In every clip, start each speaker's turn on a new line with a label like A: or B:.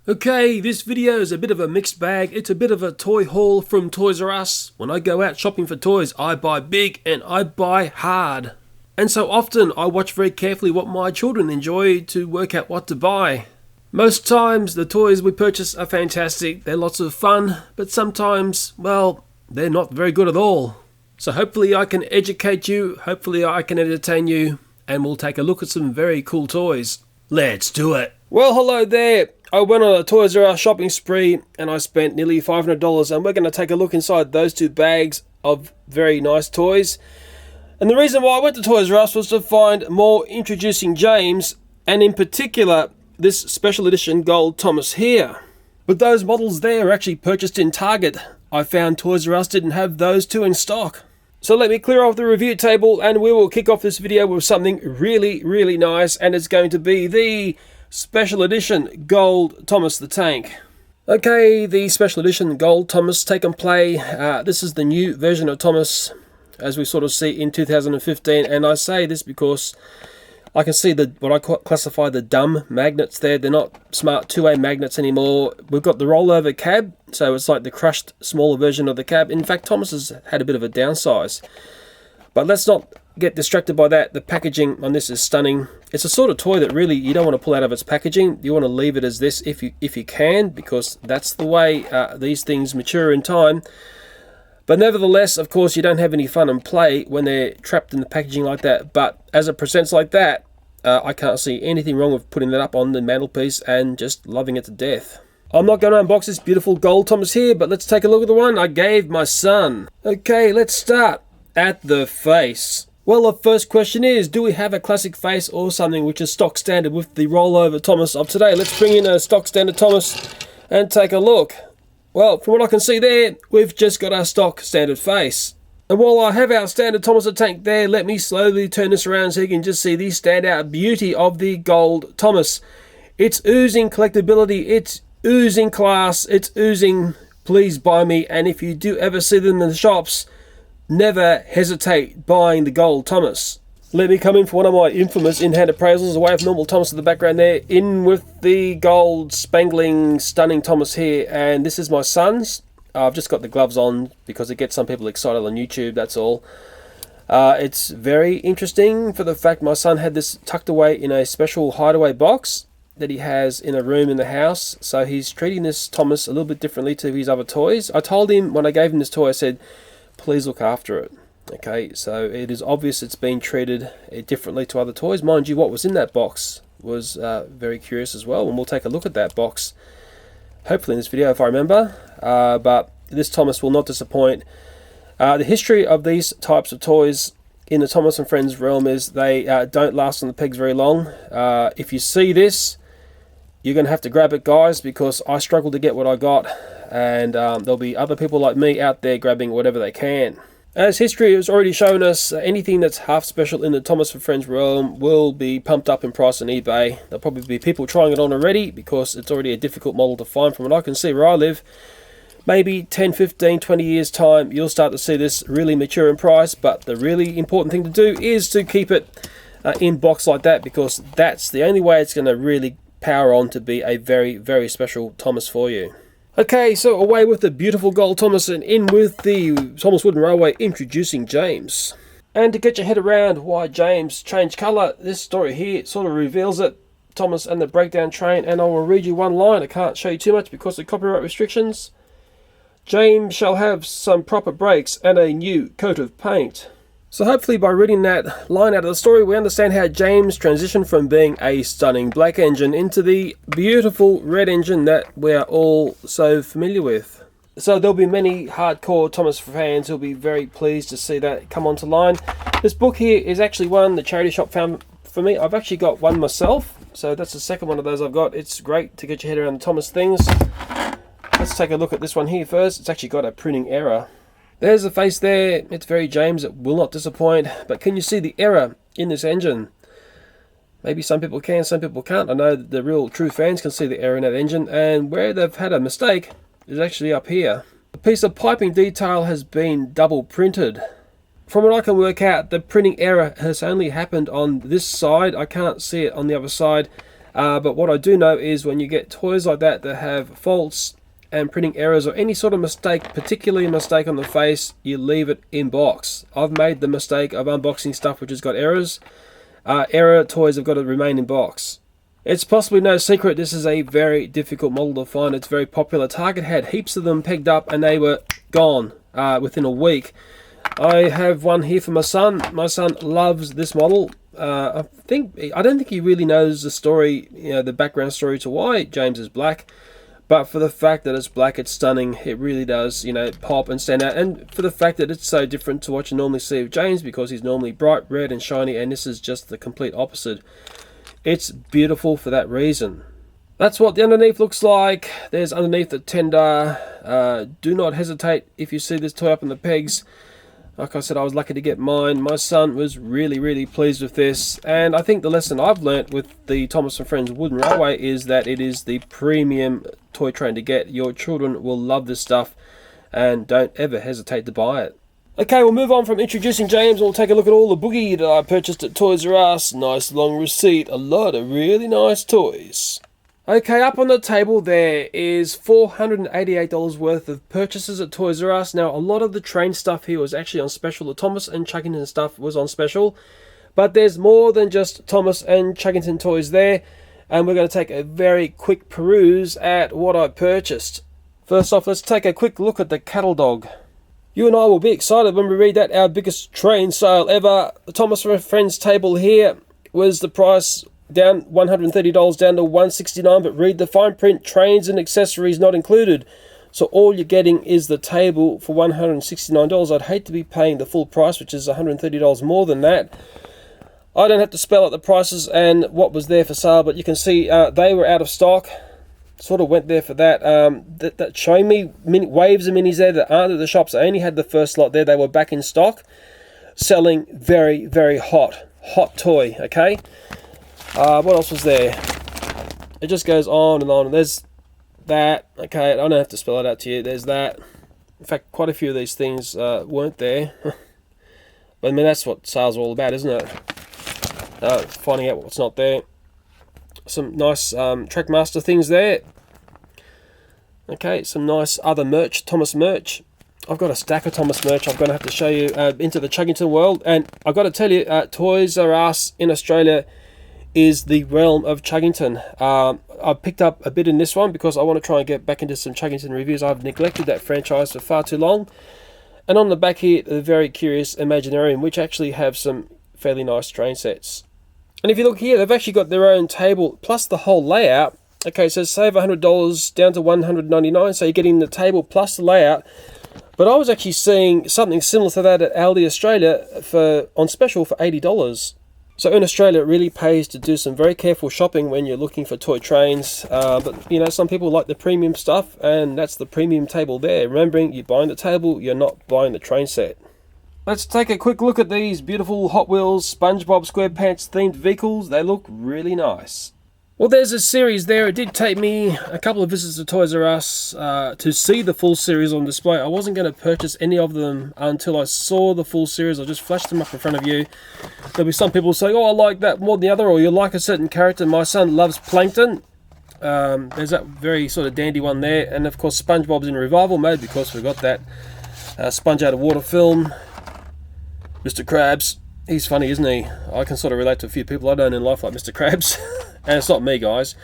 A: Okay, this video is a bit of a mixed bag. It's a bit of a toy haul from Toys R Us. When I go out shopping for toys, I buy big and I buy hard. And so often I watch very carefully what my children enjoy to work out what to buy. Most times the toys we purchase are fantastic, they're lots of fun, but sometimes, well, they're not very good at all. So hopefully I can educate you, hopefully I can entertain you, and we'll take a look at some very cool toys. Let's do it! Well, hello there! I went on a Toys R Us shopping spree and I spent nearly $500, and we're going to take a look inside those two bags of very nice toys. And the reason why I went to Toys R Us was to find more Introducing James, and in particular this special edition Gold Thomas here. But those models there are actually purchased in Target. I found Toys R Us didn't have those two in stock. So let me clear off the review table and we will kick off this video with something really nice, and it's going to be the Special Edition Gold Thomas the Tank. Okay, the Special Edition Gold Thomas Take and Play. This is the new version of Thomas as we sort of see in 2015, and I say this because I can see what I classify the dumb magnets there. They're not smart two-way magnets anymore. We've got the rollover cab, so it's like the crushed smaller version of the cab. In fact, Thomas has had a bit of a downsize. But let's not get distracted by that. The packaging on this is stunning. It's a sort of toy that really you don't want to pull out of its packaging. You want to leave it as this if you can, because that's the way these things mature in time. But nevertheless, of course, you don't have any fun and play when they're trapped in the packaging like that. But as it presents like that, I can't see anything wrong with putting that up on the mantelpiece and just loving it to death. I'm not going to unbox this beautiful Gold Thomas here, but let's take a look at the one I gave my son. Okay, let's start at the face. Well, the first question is, do we have a classic face or something which is stock standard with the rollover Thomas of today? Let's bring in a stock standard Thomas and take a look. Well, from what I can see there, we've just got our stock standard face. And while I have our standard Thomas the Tank there, let me slowly turn this around so you can just see the standout beauty of the Gold Thomas. It's oozing collectability, it's oozing class, it's oozing please buy me, and if you do ever see them in the shops, never hesitate buying the Gold Thomas. Let me come in for one of my infamous in-hand appraisals away from normal Thomas in the background there, in with the gold spangling stunning Thomas here, and this is my son's. I've just got the gloves on because it gets some people excited on YouTube, that's all. It's very interesting for the fact my son had this tucked away in a special hideaway box that he has in a room in the house, so he's treating this Thomas a little bit differently to his other toys. I told him when I gave him this toy, I said, please look after it. Okay, so it is obvious it's been treated differently to other toys. Mind you, what was in that box was very curious as well, and we'll take a look at that box hopefully in this video if I remember. But this Thomas will not disappoint. The history of these types of toys in the Thomas and Friends realm is they don't last on the pegs very long. If you see this, you're going to have to grab it, guys, because I struggled to get what I got, and there'll be other people like me out there grabbing whatever they can. As history has already shown us, anything that's half special in the Thomas and Friends realm will be pumped up in price on eBay. There'll probably be people trying it on already because it's already a difficult model to find from what I can see where I live. Maybe 10, 15, 20 years time, you'll start to see this really mature in price, but the really important thing to do is to keep it in box like that, because that's the only way it's going to really power on to be a very special Thomas for you. Okay, so away with the beautiful Gold Thomas and in with the Thomas Wooden Railway Introducing James. And to get your head around why James changed colour, this story here sort of reveals it. Thomas and the breakdown train, and I will read you one line. I can't show you too much because of copyright restrictions. James shall have some proper brakes and a new coat of paint. So hopefully by reading that line out of the story, we understand how James transitioned from being a stunning black engine into the beautiful red engine that we are all so familiar with. So there'll be many hardcore Thomas fans who'll be very pleased to see that come onto line. This book here is actually one the charity shop found for me. I've actually got one myself, so that's the second one of those I've got. It's great to get your head around the Thomas things. Let's take a look at this one here first. It's actually got a printing error. There's the face there. It's very James. It will not disappoint. But can you see the error in this engine? Maybe some people can, some people can't. I know that the real true fans can see the error in that engine. And where they've had a mistake is actually up here. A piece of piping detail has been double printed. From what I can work out, the printing error has only happened on this side. I can't see it on the other side. But what I do know is when you get toys like that that have faults and printing errors or any sort of mistake, particularly a mistake on the face, you leave it in box. I've made the mistake of unboxing stuff which has got errors. Error toys have got to remain in box. It's possibly no secret this is a very difficult model to find. It's very popular. Target had heaps of them pegged up and they were gone within a week. I have one here for my son. My son loves this model. I don't think he really knows the story, the background story to why James is black. But for the fact that it's black, it's stunning. It really does, pop and stand out. And for the fact that it's so different to what you normally see of James, because he's normally bright red and shiny, and this is just the complete opposite. It's beautiful for that reason. That's what the underneath looks like. There's underneath the tender. Do not hesitate if you see this toy up on the pegs. Like I said, I was lucky to get mine. My son was really, really pleased with this. And I think the lesson I've learnt with the Thomas & Friends Wooden Railway is that it is the premium toy train to get. Your children will love this stuff. And don't ever hesitate to buy it. Okay, we'll move on from introducing James. We'll take a look at all the boogie that I purchased at Toys R Us. Nice long receipt. A lot of really nice toys. Okay, up on the table there is $488 worth of purchases at Toys R Us. Now, a lot of the train stuff here was actually on special. The Thomas and Chuggington stuff was on special. But there's more than just Thomas and Chuggington toys there. And we're going to take a very quick peruse at what I purchased. First off, let's take a quick look at the catalogue. You and I will be excited when we read that our biggest train sale ever. The Thomas and Friends table here was the price down $130 down to $169, but read the fine print, trains and accessories not included. So all you're getting is the table for $169. I'd hate to be paying the full price, which is $130 more than that. I don't have to spell out the prices and what was there for sale, but you can see they were out of stock. Sort of went there for that. That showing me waves of minis there that aren't at the shops. I only had the first lot there. They were back in stock, selling very, very hot toy. Okay. What else was there? It just goes on and on. There's that. Okay, I don't have to spell it out to you. There's that. In fact, quite a few of these things weren't there. But I mean, that's what sales are all about, isn't it? Finding out what's not there. Some nice Trackmaster things there. Okay, some nice other merch, Thomas merch. I've got a stack of Thomas merch I'm going to have to show you into the Chuggington world. And I've got to tell you, Toys R Us in Australia is the realm of Chuggington. I picked up a bit in this one because I want to try and get back into some Chuggington reviews. I've neglected that franchise for far too long. And on the back here, the Very Curious Imaginarium, which actually have some fairly nice train sets. And if you look here, they've actually got their own table, plus the whole layout. Okay, so save $100 down to $199, so you're getting the table plus the layout. But I was actually seeing something similar to that at Aldi Australia on special for $80. So in Australia, it really pays to do some very careful shopping when you're looking for toy trains. But, some people like the premium stuff, and that's the premium table there. Remembering, you're buying the table, you're not buying the train set. Let's take a quick look at these beautiful Hot Wheels SpongeBob SquarePants themed vehicles. They look really nice. Well, there's a series there. It did take me a couple of visits to Toys R Us to see the full series on display. I wasn't going to purchase any of them until I saw the full series. I just flashed them up in front of you. There'll be some people saying, oh, I like that more than the other, or you like a certain character. My son loves Plankton. There's that very sort of dandy one there. And, of course, SpongeBob's in revival mode because we've got that sponge out of water film. Mr. Krabs, he's funny, isn't he? I can sort of relate to a few people I don't in life like Mr. Krabs. And it's not me, guys.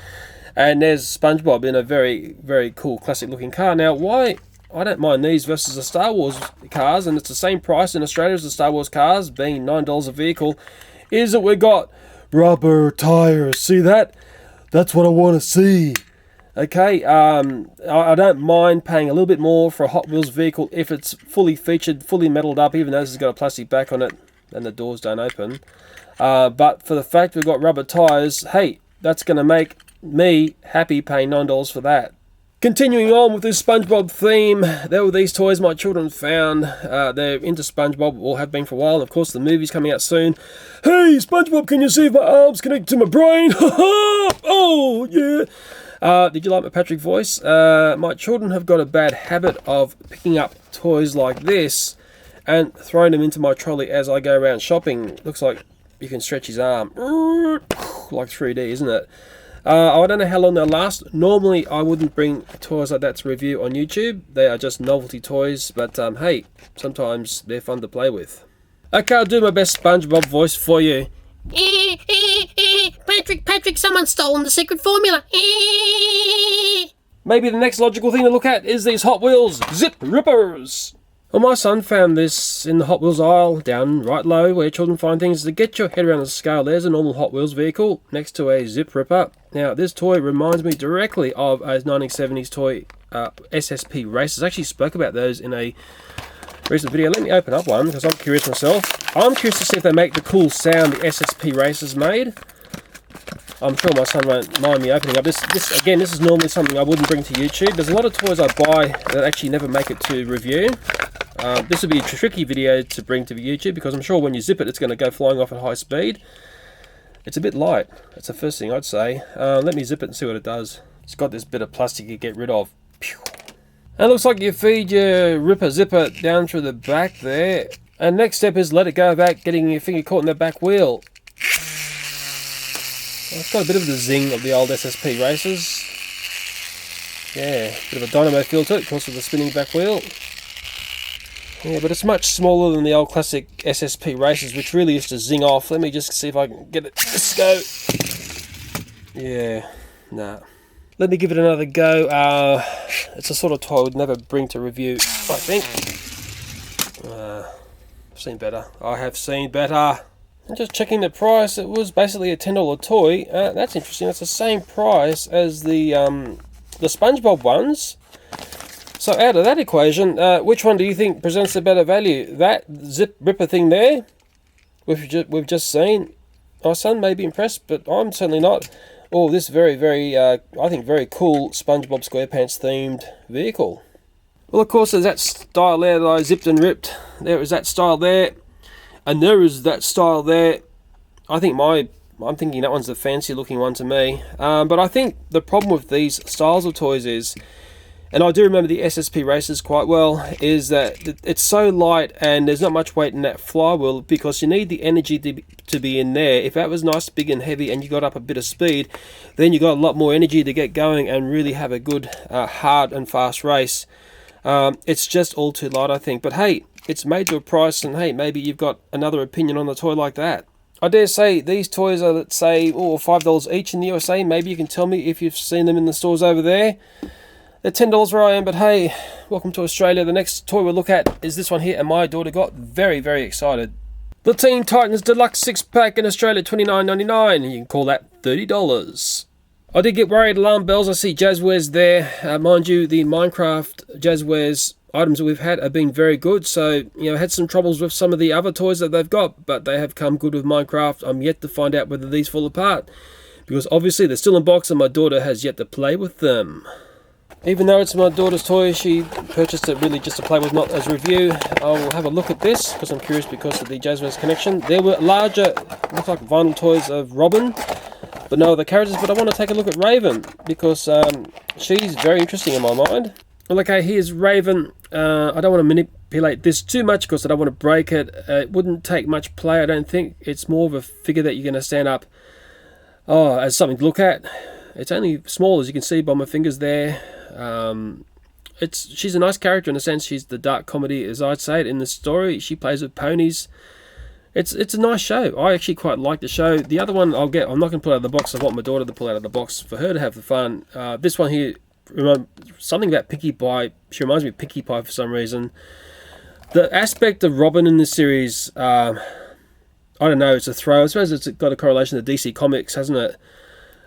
A: And there's SpongeBob in a very, very cool classic looking car. Now, why I don't mind these versus the Star Wars cars, and it's the same price in Australia as the Star Wars cars, being $9 a vehicle, is that we got rubber tires. See that? That's what I want to see. Okay, I don't mind paying a little bit more for a Hot Wheels vehicle if it's fully featured, fully metalled up, even though this has got a plastic back on it and the doors don't open. But for the fact we've got rubber tyres, hey, that's going to make me happy paying $9 for that. Continuing on with this SpongeBob theme, there were these toys my children found. They're into SpongeBob, or have been for a while. And of course, the movie's coming out soon. Hey, SpongeBob, can you see if my arms connect to my brain? Oh, yeah. Did you like my Patrick voice? My children have got a bad habit of picking up toys like this and throwing them into my trolley as I go around shopping. Looks like you can stretch his arm. Like 3D, isn't it? I don't know how long they'll last. Normally, I wouldn't bring toys like that to review on YouTube. They are just novelty toys, but hey, sometimes they're fun to play with. Okay, I'll do my best SpongeBob voice for you.
B: Patrick, someone's stolen the secret formula.
A: Maybe the next logical thing to look at is these Hot Wheels Zip Rippers. Well, my son found this in the Hot Wheels aisle, down right low, where children find things. To get your head around the scale, there's a normal Hot Wheels vehicle next to a Zip Ripper. Now, this toy reminds me directly of a 1970s toy, SSP Racers. I actually spoke about those in a recent video. Let me open up one, because I'm curious myself. I'm curious to see if they make the cool sound the SSP Racers made. I'm sure my son won't mind me opening up. This is normally something I wouldn't bring to YouTube. There's a lot of toys I buy that actually never make it to review. This would be a tricky video to bring to YouTube, because I'm sure when you zip it, it's going to go flying off at high speed. It's a bit light. That's the first thing I'd say. Let me zip it and see what it does. It's got this bit of plastic you get rid of. And it looks like you feed your Ripper Zipper down through the back there. And next step is let it go back, getting your finger caught in the back wheel. It's got a bit of the zing of the old SSP Racers. Yeah, bit of a dynamo feel to it, of course, with the spinning back wheel. Yeah, but it's much smaller than the old classic SSP Racers, which really used to zing off. Let me just see if I can get it. Let's go. Yeah, nah. Let me give it another go. It's a sort of toy I would never bring to review, I think. I've seen better. I have seen better. I'm just checking the price. It was basically a $10 toy. That's interesting. It's the same price as the SpongeBob ones. So out of that equation, which one do you think presents a better value? That Zip Ripper thing there, we've just seen. My son may be impressed, but I'm certainly not. Oh, this very, I think very cool SpongeBob SquarePants themed vehicle. Well, of course, there's that style there that I zipped and ripped. There is that style there. And there is that style there. I'm thinking that one's the fancy looking one to me. But I think the problem with these styles of toys is, and I do remember the SSP Racers quite well, is that it's so light and there's not much weight in that flywheel, because you need the energy to be in there. If that was nice, big and heavy and you got up a bit of speed, then you got a lot more energy to get going and really have a good hard and fast race. It's just all too light, I think. But hey, it's made to a price, and hey, maybe you've got another opinion on a toy like that. I dare say these toys are, let's say, $5 each in the USA. Maybe you can tell me if you've seen them in the stores over there. They're $10 where I am, but hey, welcome to Australia. The next toy we'll look at is this one here, and my daughter got very, very excited. The Teen Titans Deluxe Six Pack in Australia, $29.99, and you can call that $30. I did get worried, alarm bells. I see Jazzwares there. Mind you, the Minecraft Jazzwares items that we've had have been very good. So, had some troubles with some of the other toys that they've got, but they have come good with Minecraft. I'm yet to find out whether these fall apart, because obviously they're still in box and my daughter has yet to play with them. Even though it's my daughter's toy, she purchased it really just to play with, not as a review. I'll have a look at this, because I'm curious because of the Jazzwares connection. There were larger, look like vinyl toys of Robin, but no other characters. But I want to take a look at Raven, because she's very interesting in my mind. Well, okay, here's Raven. I don't want to manipulate this too much, because I don't want to break it. It wouldn't take much play, I don't think. It's more of a figure that you're going to stand up as something to look at. It's only small, as you can see by my fingers there. She's a nice character in a sense. She's the dark comedy, as I'd say it, in the story. She plays with ponies. It's a nice show. I actually quite like the show. The other one I'm not going to pull out of the box. I want my daughter to pull out of the box for her to have the fun. This one here, something about Pinkie Pie. She reminds me of Pinkie Pie for some reason. The aspect of Robin in the series, I don't know, it's a throw. I suppose it's got a correlation to DC Comics, hasn't it?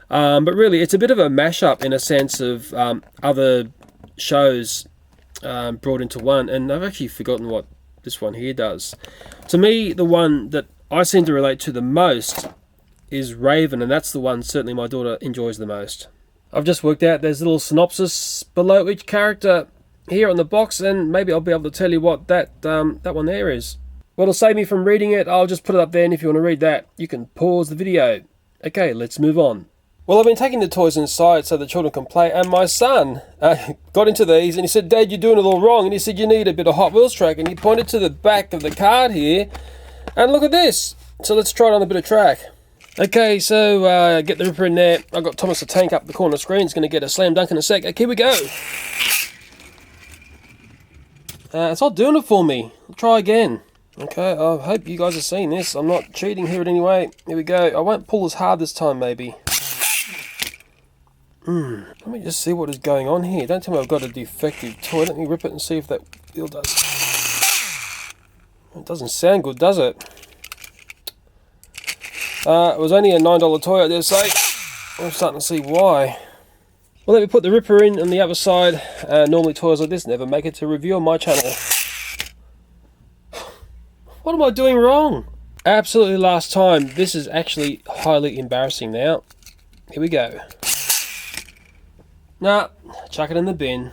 A: But really, it's a bit of a mashup in a sense of other shows brought into one. And I've actually forgotten what this one here does. To me, the one that I seem to relate to the most is Raven, and that's the one certainly my daughter enjoys the most. I've just worked out there's a little synopsis below each character here on the box, and maybe I'll be able to tell you what that one there is. What'll save me from reading it, I'll just put it up there, and if you want to read that, you can pause the video. Okay, let's move on. Well, I've been taking the toys inside so the children can play, and my son got into these and he said, "Dad, you're doing it all wrong." And he said, "You need a bit of Hot Wheels track." And he pointed to the back of the card here, and look at this. So let's try it on a bit of track. Okay, so get the Ripper in there. I've got Thomas the Tank up the corner of the screen. It's going to get a slam dunk in a sec. Okay, here we go. It's not doing it for me. I'll try again. Okay, I hope you guys are seeing this. I'm not cheating here in any way. Here we go. I won't pull as hard this time, maybe. Let me just see what is going on here. Don't tell me I've got a defective toy. Let me rip it and see if that wheel does. It doesn't sound good, does it? It was only a $9 toy, I dare say. I'm starting to see why. Well, let me put the Ripper in on the other side. Normally toys like this never make it to review on my channel. What am I doing wrong? Absolutely last time. This is actually highly embarrassing now. Here we go. Nah, chuck it in the bin.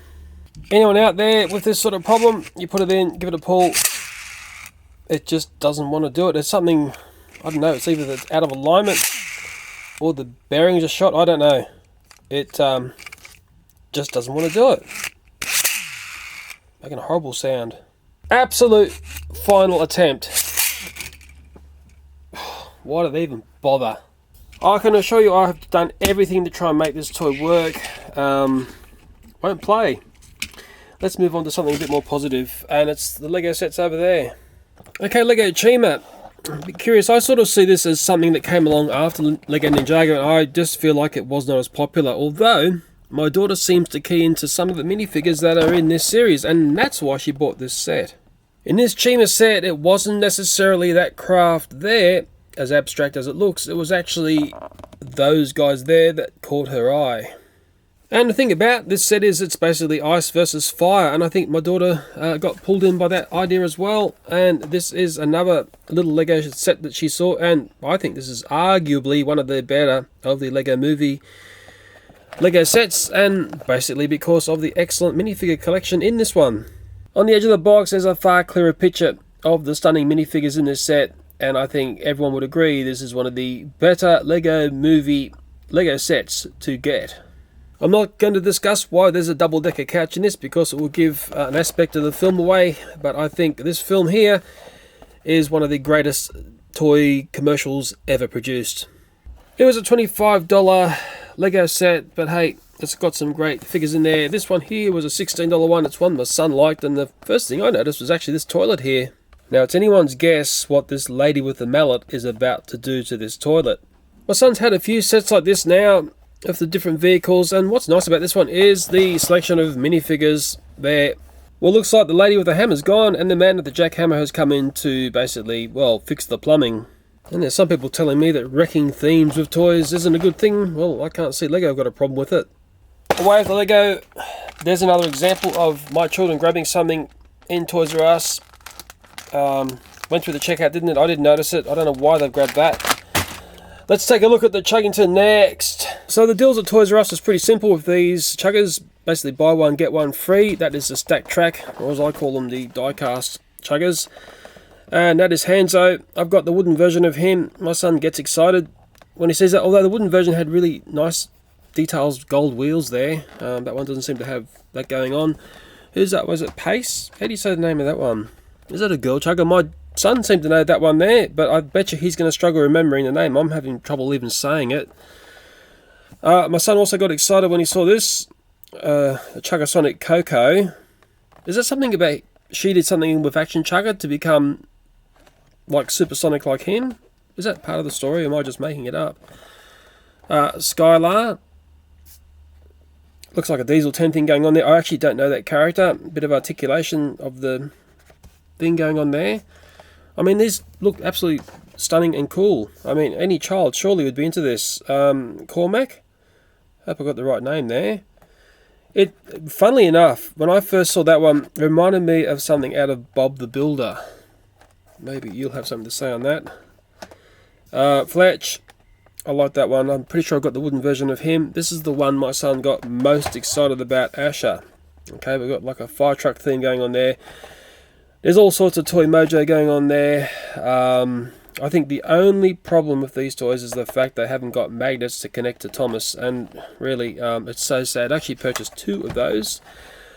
A: Anyone out there with this sort of problem, you put it in, give it a pull. It just doesn't want to do it. There's something, I don't know, it's either that's out of alignment or the bearings are shot, I don't know. It just doesn't want to do it. Making a horrible sound. Absolute final attempt. Why did they even bother? I can assure you I have done everything to try and make this toy work. Won't play. Let's move on to something a bit more positive, and it's the Lego sets over there. Okay, Lego Chima. I'm a bit curious, I sort of see this as something that came along after Lego Ninjago, and I just feel like it was not as popular, although my daughter seems to key into some of the minifigures that are in this series, and that's why she bought this set. In this Chima set, it wasn't necessarily that craft there, as abstract as it looks. It was actually those guys there that caught her eye. And the thing about this set is it's basically ice versus fire, and I think my daughter got pulled in by that idea as well. And this is another little Lego set that she saw, and I think this is arguably one of the better of the Lego Movie Lego sets, and basically because of the excellent minifigure collection in this one. On the edge of the box there's a far clearer picture of the stunning minifigures in this set, and I think everyone would agree this is one of the better Lego Movie Lego sets to get. I'm not going to discuss why there's a double-decker couch in this because it will give an aspect of the film away, but I think this film here is one of the greatest toy commercials ever produced. It was a $25 Lego set, but hey, it's got some great figures in there. This one here was a $16 one. It's one my son liked, and the first thing I noticed was actually this toilet here. Now, it's anyone's guess what this lady with the mallet is about to do to this toilet. My son's had a few sets like this now of the different vehicles, and what's nice about this one is the selection of minifigures there. Well, looks like the lady with the hammer's gone, and the man with the jackhammer has come in to basically, well, fix the plumbing. And there's some people telling me that wrecking themes with toys isn't a good thing. Well, I can't see Lego have got a problem with it. Away with the Lego, there's another example of my children grabbing something in Toys R Us. Went through the checkout, didn't it? I didn't notice it. I don't know why they've grabbed that. Let's take a look at the Chuggington next. So the deals at Toys R Us is pretty simple with these chuggers. Basically buy one, get one free. That is the stack track, or as I call them, the die-cast chuggers. And that is Hanzo. I've got the wooden version of him. My son gets excited when he sees that, although the wooden version had really nice details, gold wheels there. That one doesn't seem to have that going on. Who's that? Was it Pace? How do you say the name of that one? Is that a girl chugger? My son seemed to know that one there, but I bet you he's going to struggle remembering the name. I'm having trouble even saying it. My son also got excited when he saw this, the Chugger Sonic Coco. Is that something about she did something with Action Chugger to become like supersonic like him? Is that part of the story, or am I just making it up? Skylar. Looks like a Diesel 10 thing going on there. I actually don't know that character. Bit of articulation of the thing going on there. I mean, these look absolutely stunning and cool. I mean, any child surely would be into this. Cormac? Hope I got the right name there. Funnily enough, when I first saw that one, it reminded me of something out of Bob the Builder. Maybe you'll have something to say on that. Fletch. I like that one. I'm pretty sure I've got the wooden version of him. This is the one my son got most excited about, Asher. Okay, we've got like a fire truck theme going on there. There's all sorts of toy mojo going on there. I think the only problem with these toys is the fact they haven't got magnets to connect to Thomas, and really it's so sad. I actually purchased 2 of those,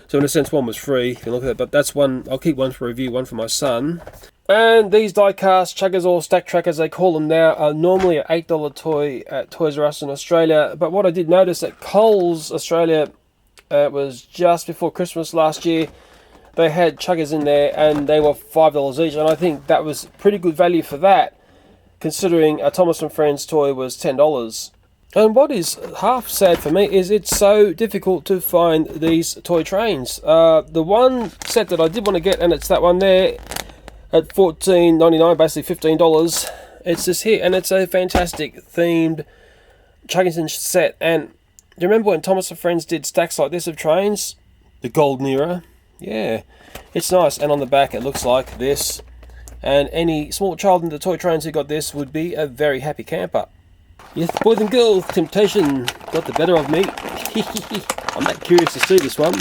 A: so in a sense one was free if you look at it, but that's one. I'll keep one for review, one for my son. And these die-cast chuggers, or stack trackers they call them now, are normally an $8 toy at Toys R Us in Australia. But what I did notice at Coles Australia, it was just before Christmas last year, they had chuggers in there and they were $5 each. And I think that was pretty good value for that, considering a Thomas & Friends toy was $10. And what is half sad for me is it's so difficult to find these toy trains. The one set that I did want to get, and it's that one there, at $14.99, basically $15. It's this here, and it's a fantastic themed Chuggington set. And do you remember when Thomas & Friends did stacks like this of trains? The golden era? Yeah, it's nice. And on the back it looks like this. And any small child in the toy trains who got this would be a very happy camper. Yes, boys and girls, temptation got the better of me. I'm that curious to see this one.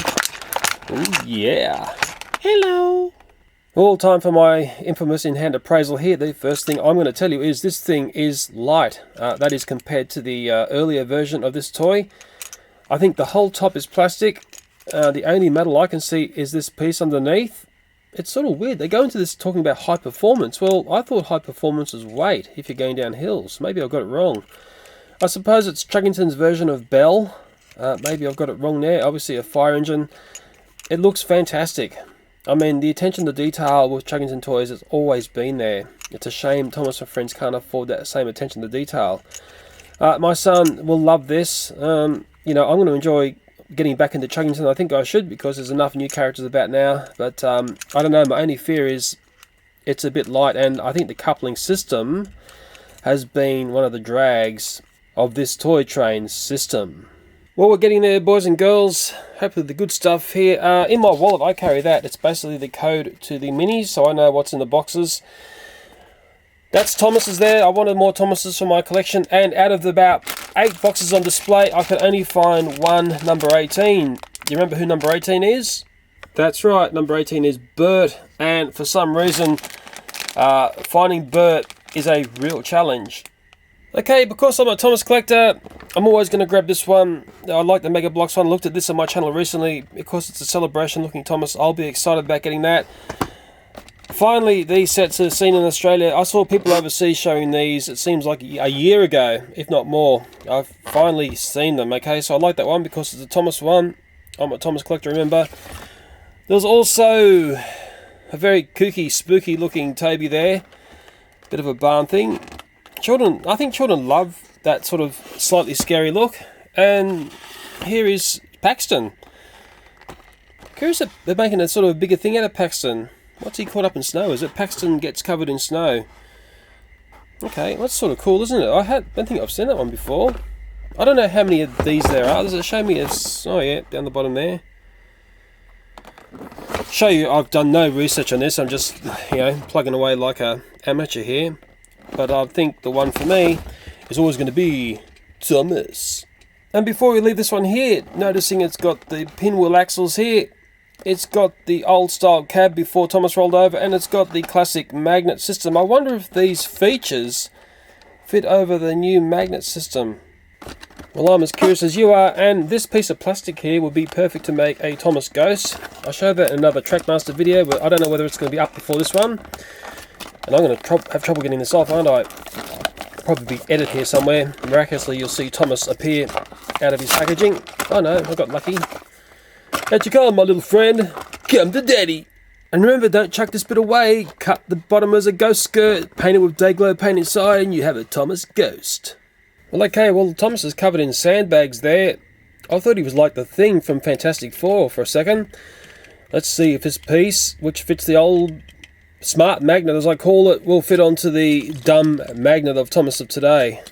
A: Oh yeah. Hello. All time for my infamous in-hand appraisal here. The first thing I'm going to tell you is this thing is light. That is compared to the earlier version of this toy. I think the whole top is plastic. The only metal I can see is this piece underneath. It's sort of weird. They go into this talking about high performance. Well, I thought high performance was weight if you're going down hills. Maybe I got it wrong. I suppose it's Chuggington's version of Bell. Maybe I've got it wrong there. Obviously a fire engine. It looks fantastic. I mean, the attention to detail with Chuggington toys has always been there. It's a shame Thomas & Friends can't afford that same attention to detail. My son will love this. You know, I'm going to enjoy getting back into Chuggington. I think I should, because there's enough new characters about now. But I don't know, my only fear is it's a bit light, and I think the coupling system has been one of the drags of this toy train system. Well, we're getting there, boys and girls. Hopefully the good stuff here. In my wallet, I carry that. It's basically the code to the minis, so I know what's in the boxes. That's Thomas's there. I wanted more Thomas's for my collection, and out of the about 8 boxes on display, I could only find one number 18. Do you remember who number 18 is? That's right, number 18 is Bert, and for some reason, finding Bert is a real challenge. Okay, because I'm a Thomas collector, I'm always going to grab this one. I like the Mega Bloks one. I looked at this on my channel recently. Because it's a celebration looking Thomas, I'll be excited about getting that. Finally, these sets are seen in Australia. I saw people overseas showing these, it seems like a year ago, if not more. I've finally seen them, okay? So I like that one because it's a Thomas one. I'm a Thomas collector, remember. There's also a very kooky, spooky looking Toby there. Bit of a barn thing. I think children love that sort of slightly scary look. And here is Paxton. Curious that they're making a sort of bigger thing out of Paxton. What's he caught up in snow? Is it Paxton gets covered in snow? Okay, that's sort of cool, isn't it? don't think I've seen that one before. I don't know how many of these there are. Does it show me? Oh yeah, down the bottom there. Show you, I've done no research on this. I'm just, you know, plugging away like a amateur here. But I think the one for me is always going to be Thomas. And before we leave this one here, noticing it's got the pinwheel axles here. It's got the old style cab before Thomas rolled over, and it's got the classic magnet system. I wonder if these features fit over the new magnet system. Well, I'm as curious as you are, and this piece of plastic here would be perfect to make a Thomas Ghost. I'll show that in another Trackmaster video, but I don't know whether it's going to be up before this one. And I'm going to have trouble getting this off, aren't I? Probably be edited here somewhere. Miraculously, you'll see Thomas appear out of his packaging. Oh no, I got lucky. How'd you come, my little friend? Come to daddy. And remember, don't chuck this bit away. Cut the bottom as a ghost skirt, paint it with Dayglow paint inside, and you have a Thomas Ghost. Well, okay, well, Thomas is covered in sandbags there. I thought he was like the Thing from Fantastic Four for a second. Let's see if this piece, which fits the old smart magnet, as I call it, will fit onto the dumb magnet of Thomas of today.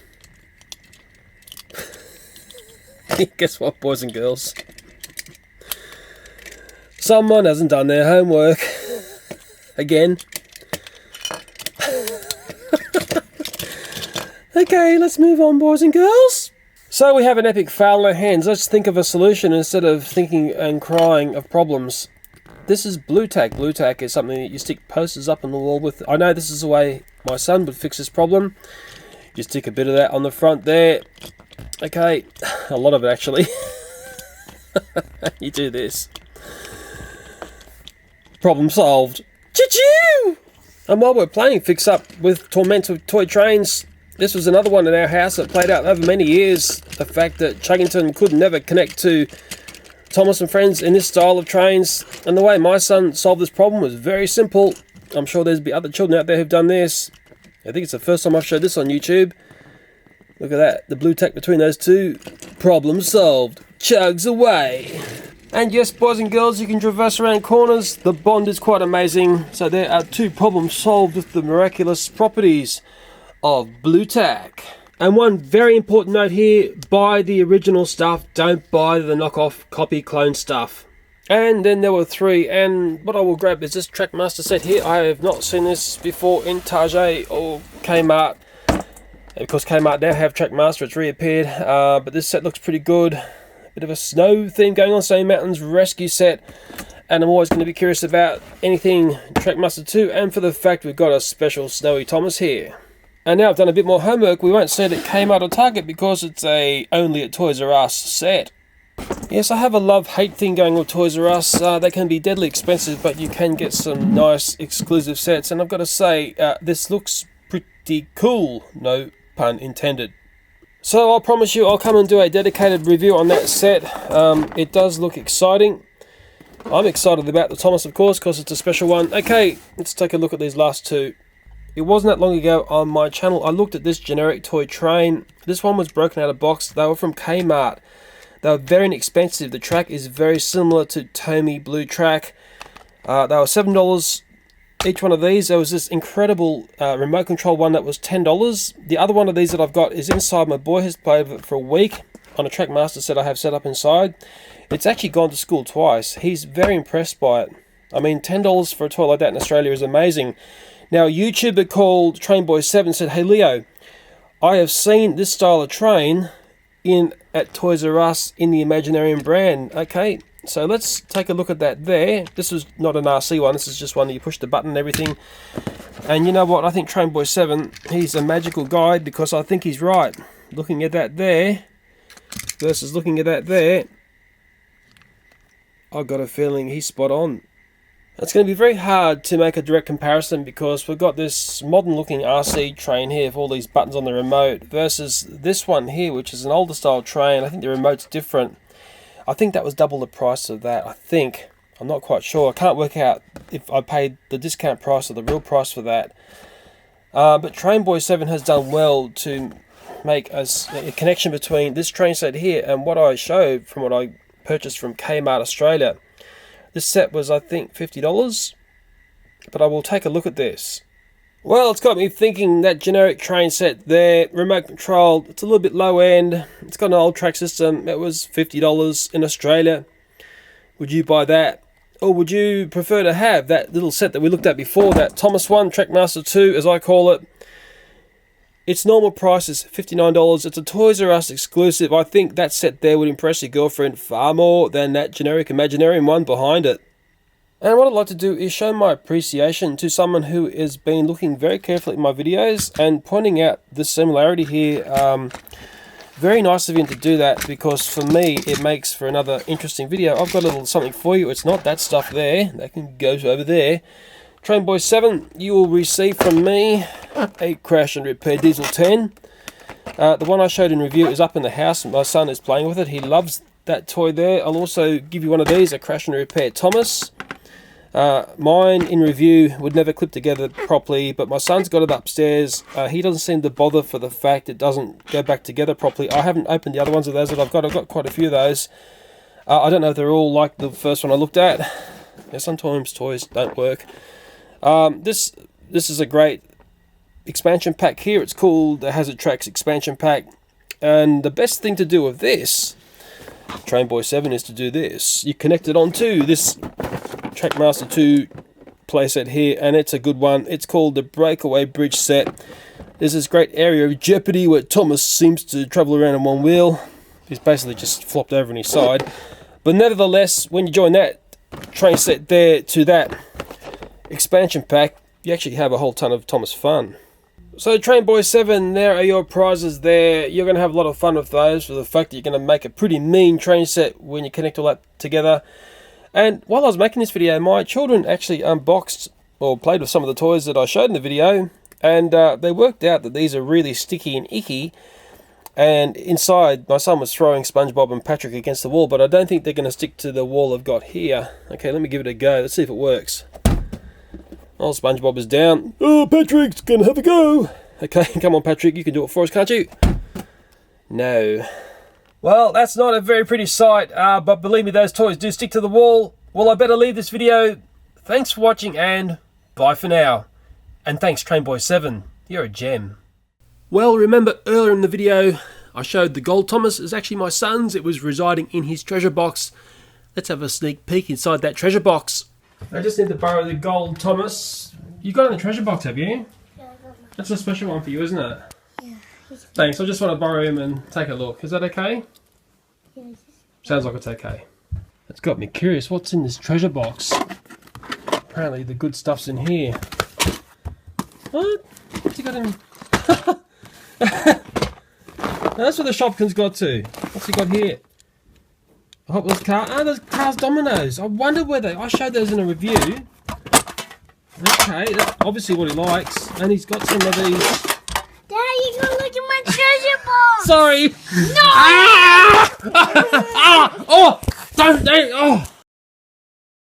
A: Guess what, boys and girls? Someone hasn't done their homework. Again. Okay, let's move on, boys and girls. So we have an epic fail in our hands. Let's think of a solution instead of thinking and crying of problems. This is blue tack. Blue tack is something that you stick posters up on the wall with. I know this is the way my son would fix this problem. You stick a bit of that on the front there. Okay, a lot of it actually. You do this. Problem solved. Choo-choo! And while we're playing Fix Up with Tormented Toy Trains, this was another one in our house that played out over many years. The fact that Chuggington could never connect to Thomas and Friends in this style of trains. And the way my son solved this problem was very simple. I'm sure there's be other children out there who've done this. I think it's the first time I've showed this on YouTube. Look at that, the blue tack between those two. Problem solved. Chugs away. And yes, boys and girls, you can traverse around corners. The bond is quite amazing. So there are two problems solved with the miraculous properties of blue tack. And one very important note here, buy the original stuff, don't buy the knockoff copy clone stuff. And then there were three, and what I will grab is this Trackmaster set here. I have not seen this before in Target or Kmart. Because Kmart now have Trackmaster, it's reappeared. But this set looks pretty good. Bit of a snow theme going on, Snowy Mountains rescue set. And I'm always going to be curious about anything Trackmaster 2, and for the fact we've got a special Snowy Thomas here. And now I've done a bit more homework. We won't see it at Kmart or Target because it's a only at Toys R Us set. Yes, I have a love-hate thing going with Toys R Us. They can be deadly expensive, but you can get some nice exclusive sets. And I've got to say, this looks pretty cool. No pun intended. So I'll promise you I'll come and do a dedicated review on that set. It does look exciting. I'm excited about the Thomas, of course, because it's a special one. Okay, let's take a look at these last two. It wasn't that long ago on my channel I looked at this generic toy train. This one was broken out of box. They were from Kmart. They were very inexpensive. The track is very similar to Tomy Blue Track. They were $7 each one of these. There was this incredible remote control one that was $10. The other one of these that I've got is inside. My boy has played with it for a week on a Trackmaster set I have set up inside. It's actually gone to school twice. He's very impressed by it. I mean, $10 for a toy like that in Australia is amazing. Now, a YouTuber called Trainboy7 said, "Hey Leo, I have seen this style of train at Toys R Us in the Imaginarium brand." Okay, so let's take a look at that there. This was not an RC one, this is just one that you push the button and everything. And you know what, I think Trainboy7, he's a magical guy, because I think he's right. Looking at that there versus looking at that there, I've got a feeling he's spot on. It's going to be very hard to make a direct comparison because we've got this modern looking RC train here with all these buttons on the remote versus this one here, which is an older style train. I think the remote's different. I think that was double the price of that, I think. I'm not quite sure. I can't work out if I paid the discount price or the real price for that. But Trainboy7 has done well to make a connection between this train set here and what I showed from what I purchased from Kmart Australia. This set was, I think, $50, but I will take a look at this. Well, it's got me thinking that generic train set there, remote controlled, it's a little bit low end. It's got an old track system. It was $50 in Australia. Would you buy that? Or would you prefer to have that little set that we looked at before, that Thomas 1, Trackmaster 2, as I call it? Its normal price is $59. It's a Toys R Us exclusive. I think that set there would impress your girlfriend far more than that generic Imaginarium one behind it. And what I'd like to do is show my appreciation to someone who has been looking very carefully at my videos and pointing out the similarity here. Very nice of him to do that, because for me it makes for another interesting video. I've got a little something for you. It's not that stuff there. That can go over there. Trainboy7, you will receive from me a Crash and Repair Diesel 10. The one I showed in review is up in the house. My son is playing with it. He loves that toy there. I'll also give you one of these, a Crash and Repair Thomas. Mine in review would never clip together properly, but my son's got it upstairs. He doesn't seem to bother for the fact it doesn't go back together properly. I haven't opened the other ones of those that I've got. I've got quite a few of those. I don't know if they're all like the first one I looked at. Yeah, sometimes toys don't work. This is a great expansion pack here. It's called the Hazard Tracks expansion pack, and the best thing to do with this Trainboy7 is to do this. You connect it onto this Trackmaster 2 playset here, and it's a good one. It's called the Breakaway Bridge set. There's this great area of jeopardy where Thomas seems to travel around on one wheel. He's basically just flopped over on his side, but nevertheless, when you join that train set there to that expansion pack, you actually have a whole ton of Thomas fun. So Trainboy7, there are your prizes there. You're going to have a lot of fun with those, for the fact that you're going to make a pretty mean train set when you connect all that together. And while I was making this video, my children actually unboxed or played with some of the toys that I showed in the video, and they worked out that these are really sticky and icky. And inside, my son was throwing SpongeBob and Patrick against the wall, but I don't think they're going to stick to the wall I've got here. Okay, let me give it a go. Let's see if it works. Oh, SpongeBob is down. Oh, Patrick's going to have a go. Okay, come on, Patrick, you can do it for us, can't you? No. Well, that's not a very pretty sight, but believe me, those toys do stick to the wall. Well, I better leave this video. Thanks for watching, and bye for now. And thanks, Trainboy7. You're a gem. Well, remember earlier in the video, I showed the gold Thomas is actually my son's. It was residing in his treasure box. Let's have a sneak peek inside that treasure box. I just need to borrow the gold Thomas. You got it in the treasure box, have you? Yeah, I got mine. That's a special one for you, isn't it? Yeah. Thanks, I just want to borrow him and take a look. Is that okay? Yeah. Sounds like it's okay. It's got me curious. What's in this treasure box? Apparently the good stuff's in here. What? What's he got in? That's what the Shopkins got to. What's he got here? I hope those car. Ah, those Cars Dominoes. I wonder whether I showed those in a review. Okay, that's obviously what he likes, and he's got some of these.
B: Dad, you can look at my treasure box.
A: Sorry.
B: No.
A: Ah! Ah! Oh! Don't! Oh!